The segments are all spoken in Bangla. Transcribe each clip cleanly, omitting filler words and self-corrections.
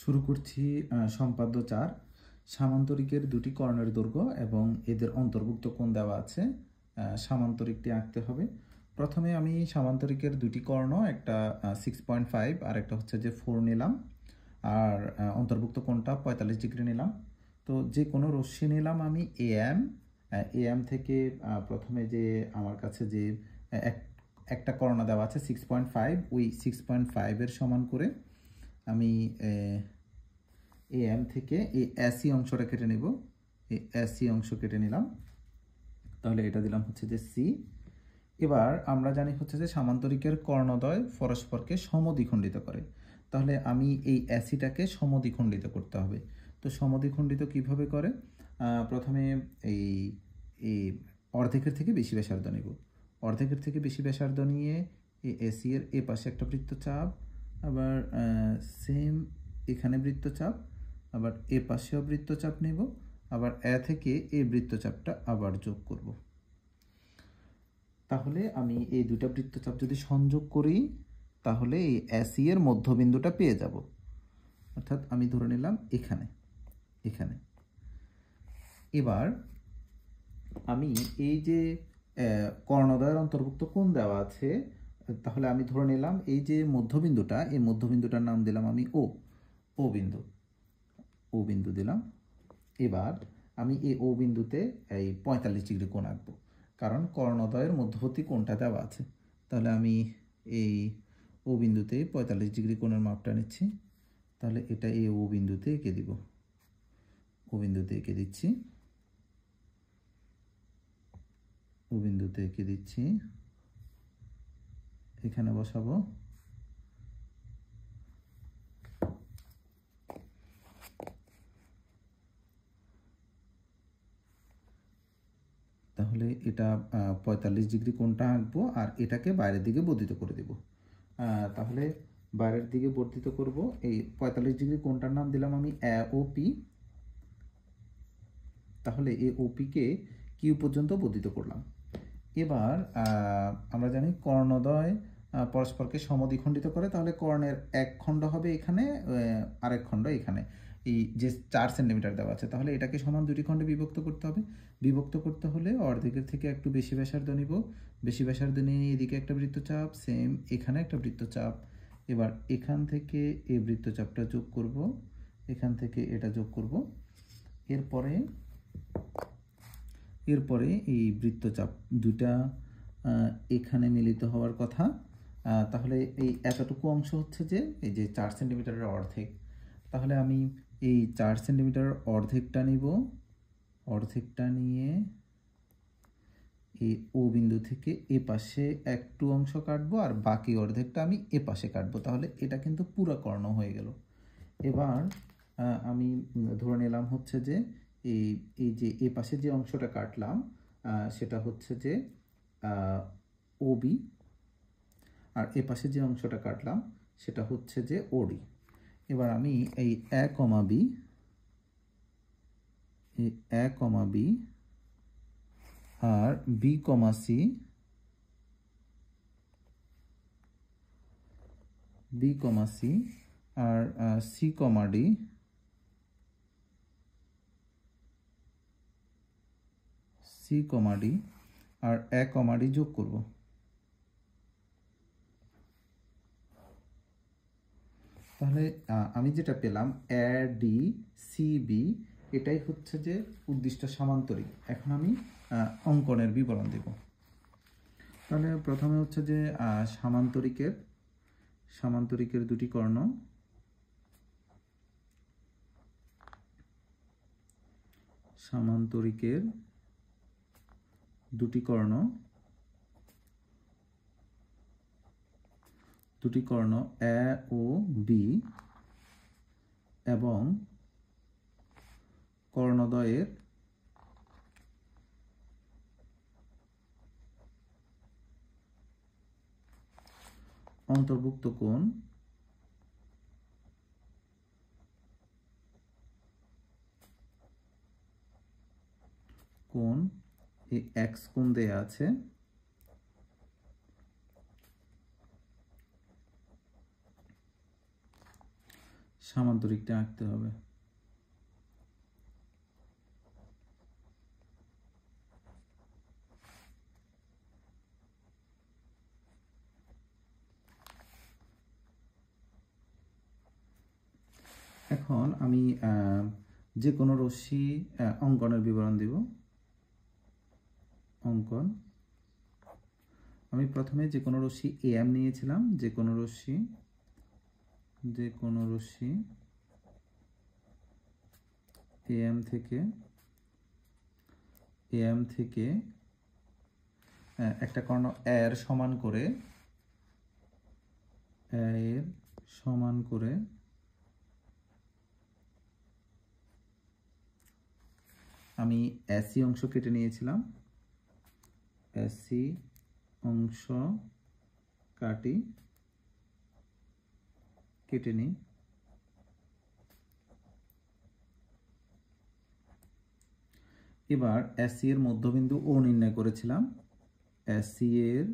শুরু করছি সম্পাদ্য 4 সামান্তরিকের দুটি কর্ণের দৈর্ঘ্য এবং এদের অন্তর্ভুক্ত কোণ দেওয়া আছে। সামান্তরিকটি আঁকতে হবে। প্রথমে আমি সামান্তরিকের দুটি কর্ণ, একটা 6.5 আর একটা হচ্ছে যে 4 নিলাম, আর অন্তর্ভুক্ত কোণটা 45 ডিগ্রি নিলাম। তো যে কোনো রশ্মি নিলাম আমি এএম থেকে প্রথমে যে আমার কাছে যে একটা কর্ণ দেওয়া আছে 6.5, ওই 6.5 এর সমান করে আমি এএম থেকে এই এসি অংশটা কেটে নেব। এই এসি অংশ কেটে নিলাম, তাহলে এটা দিলাম হচ্ছে যে সি। এবার আমরা জানি হচ্ছে যে সামান্তরিকের কর্ণদ্বয় পরস্পরকে সমদ্বিখণ্ডিত করে, তাহলে আমি এই এসিটাকে সমদ্বিখণ্ডিত করতে হবে। তো সমদ্বিখণ্ডিত কিভাবে করে? প্রথমে এই অর্ধেকের থেকে বেশি ব্যাসার্ধ নেব। অর্ধেকের থেকে বেশি ব্যাসার্ধ নিয়ে এই এসি এর এ পাশে একটা বৃত্তচাপ, আবার সেম এখানে বৃত্তচাপ, আবার এ পাশেও বৃত্তচাপ নেব, আবার এ থেকে এই বৃত্তচাপটা আবার যোগ করব। তাহলে আমি এই দুটা বৃত্তচাপ যদি সংযোগ করি তাহলে এই এসি এর মধ্যবিন্দুটা পেয়ে যাব। অর্থাৎ আমি ধরে নিলাম এখানে। এবার আমি এই যে কর্ণদ্বয়ের অন্তর্ভুক্ত কোণ দেওয়া আছে, তাহলে আমি ধরে নিলাম এই যে মধ্যবিন্দুটা, এই মধ্যবিন্দুটার নাম দিলাম আমি ও বিন্দু দিলাম। এবার আমি এই ও বিন্দুতে এই 45 ডিগ্রি কোণ আঁকবো, কারণ কর্ণদ্বয়ের মধ্যবর্তী কোণটা দেওয়া আছে। তাহলে আমি এই ও বিন্দুতে 45 ডিগ্রি কোণের মাপটা নিচ্ছি। তাহলে এটা এই ও বিন্দুতে এঁকে দিব। ও বিন্দুতে এঁকে দিচ্ছি, ও বিন্দুতে এঁকে দিচ্ছি, এখানে বসাবো। তাহলে এটা 45 ডিগ্রি কোণটা আঁকবো, আর এটাকে বাইরের দিকে বর্ধিত করে দেব। তাহলে বাইরের দিকে বর্ধিত করব। এই 45 ডিগ্রি কোণটার নাম দিলাম আমি ওপি। তাহলে এই ওপিকে কিউ পর্যন্ত বর্ধিত করলাম। এবার আমরা জানি কর্ণদ্বয় পরস্পরকে সমদ্বিখণ্ডিত করে, তাহলে কর্ণের এক খণ্ড হবে এখানে, আরেক খণ্ড এখানে। এই যে 4 সেন্টিমিটার দেওয়া আছে, তাহলে এটাকে সমান দুটি খণ্ডে বিভক্ত করতে হবে। বিভক্ত করতে হলে অর্ধেকের থেকে একটু বেশি ব্যাসার্ধ নিব। বেশি ব্যাসার্ধ নিয়ে এদিকে একটা বৃত্তচাপ, সেম এখানে একটা বৃত্তচাপ। এবার এখান থেকে এই বৃত্তচাপটা যোগ করব, এখান থেকে এটা যোগ করব। এরপরে এই বৃত্তচাপ দুটা এখানে মিলিত হওয়ার কথা। তাহলে এই এতটুকু অংশ হচ্ছে যে এই যে 4 সেন্টিমিটারের অর্ধেক। তাহলে আমি এই 4 সেন্টিমিটারের অর্ধেকটা নিব। অর্ধেকটা নিয়ে এই ও বিন্দু থেকে এ পাশে একটু অংশ কাটবো, আর বাকি অর্ধেকটা আমি এ পাশে কাটবো। তাহলে এটা কিন্তু পুরো কর্ণ হয়ে গেল। এবার আমি ধরে নিলাম হচ্ছে যে এই যে এ পাশে যে অংশটা কাটলাম সেটা হচ্ছে যে ওবি, আর এ পাশে যে অংশটা কাটলাম সেটা হচ্ছে যে ওডি। এবার আমি এই এ কমা বি আর বি কমা সি, আর সি কমা ডি, আর এ কমা ডি যোগ করব। তাহলে আমি যেটা পেলাম এ ডি সি বি, এটাই হচ্ছে যে উদ্দিষ্ট সামান্তরিক। এখন আমি অঙ্কনের বিবরণ দেব। তাহলে প্রথমে হচ্ছে যে সামান্তরিকের দুটি কর্ণ, দুটি কর্ণ এ ও বি এবং কর্ণদ্বয়ের অন্তর্ভুক্ত কোণ এই এক্স কোণ দেয়া আছে। সামান্তরিকটা আঁকতে হবে। এখন আমি যে কোনো রশ্মি অঙ্কনের বিবরণ দিব। অঙ্কন, আমি প্রথমে যে কোনো রশ্মি এম নিয়েছিলাম, যে কোনো রশ্মি এম থেকে একটা কর্ণ এর সমান করে আমি এসি অংশ কেটে নিয়েছিলাম। এসি অংশ কেটে নিই। এবার এসি এর মধ্যবিন্দু ও নির্ণয় করেছিলাম। এসি এর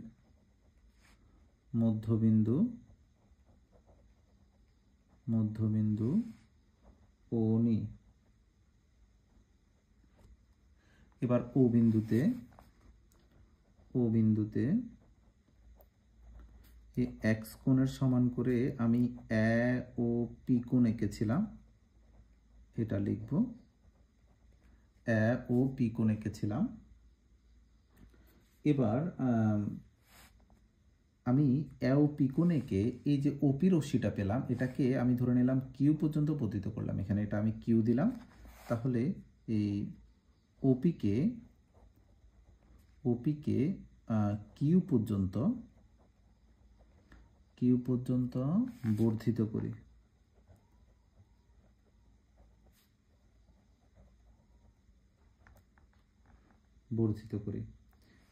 মধ্যবিন্দু ও নি। এবার ও বিন্দুতে এই এক্স কোণের সমান করে আমি এ ও পি কোণ এঁকেছিলাম, এটা লিখব। এ ও পি কোণ এঁকেছিলাম। এবার আমি এ ও পি কোণ এঁকে এই যে ওপি রশ্মিটা পেলাম, এটাকে আমি ধরে নিলাম কিউ পর্যন্ত পতিত করলাম। এখানে এটা আমি কিউ দিলাম। তাহলে এই ওপিকে কিউ পর্যন্ত বর্ধিত করি।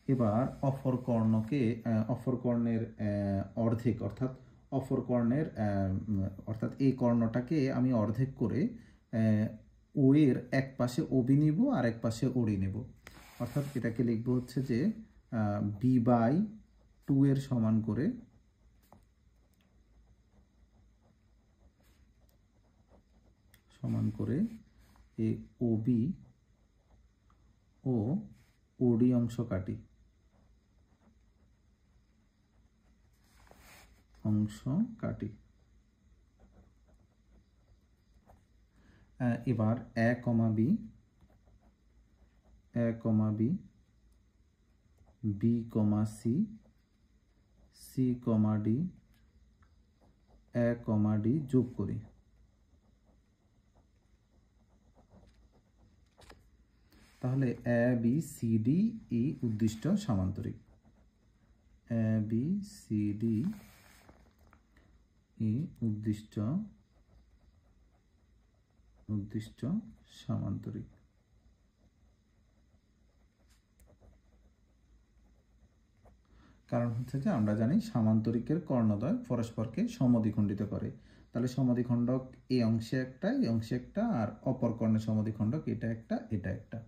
এবার অপর কর্ণের অর্ধেক, অর্থাৎ এই কর্ণটাকে আমি অর্ধেক করে ও এর এক পাশে ওবি নিব আর এক পাশে ওডি নেব। অর্থাৎ এটাকে লিখবো হচ্ছে যে b/2 এর সমান করে এই ওবি ও ওডি অংশ কাটি। এবার এ কমা বি, বি কমা সি, কমা ডি, এ কমা ডি যোগ করি। তাহলে A B C D E উদ্দিষ্ট সামান্তরিক। A B C D E উদ্দিষ্ট সামান্তরিক। কারণ হচ্ছে যে আমরা জানি সামান্তরিকের কর্ণদ্বয় পরস্পরকে সমদ্বিখণ্ডিত করে। তাহলে সমদ্বিখণ্ডক এই অংশে একটা, আর অপর কর্ণের সমদ্বিখণ্ডক এটা একটা।